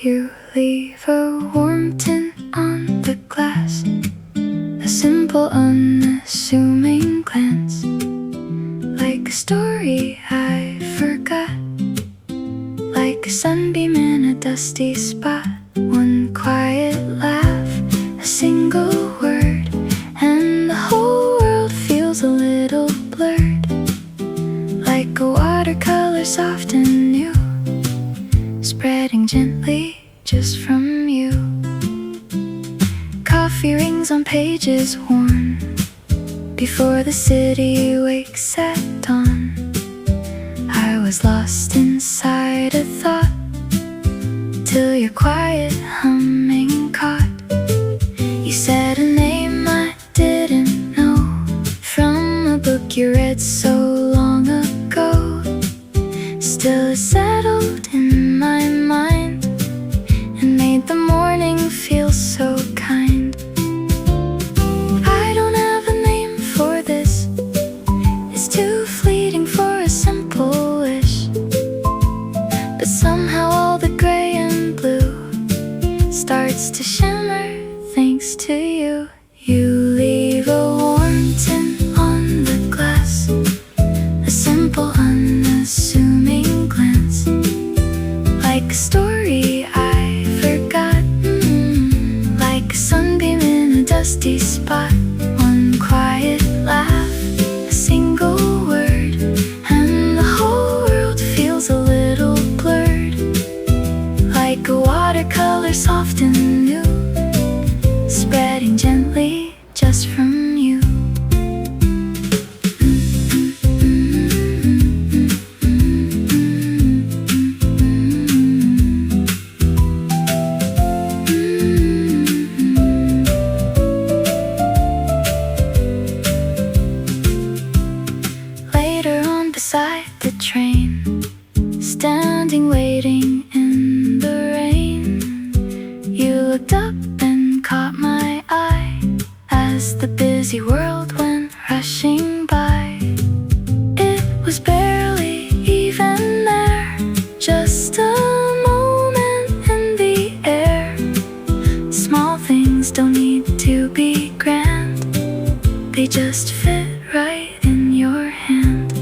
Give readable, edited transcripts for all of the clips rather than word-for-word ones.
You leave a warm tint on the glass, a simple, unassuming glance, like a story I forgot, like a sunbeam in a dusty spot. One quiet laugh, a single word, and the whole world feels a little blurred, like a watercolor soft and new, spreading gently just from you. Coffee rings on pages worn before the city wakes at dawn. I was lost inside a thought till your quiet humming caught. You said a name I didn't know from a book you read so long ago. Still it settled in my mind and made the morning feel so kind. I don't have a name for this, it's too fleeting for a simple wish, but somehow all the gray and blue starts to shimmer thanks to you. You leave a warm tint on the glass, a simple, unassuming glance, like a story I forgot, like a sunbeam in a dusty spot. One quiet laugh, a single word, and the whole world feels a little blurred, like a watercolor soft and new, spreading gently just from you. Later on beside the train, standing waiting in the rain, you looked up and caught my eye as the busy world went rushing by. It was barely even there, just a moment in the air. Small things don't need to be grand, they just fit right in your hand.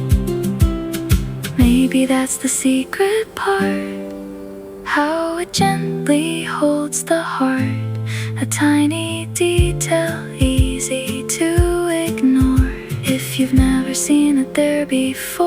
Maybe that's the secret part, how it gently holds the heart, a tiny detail easy to ignore if you've never seen it there before.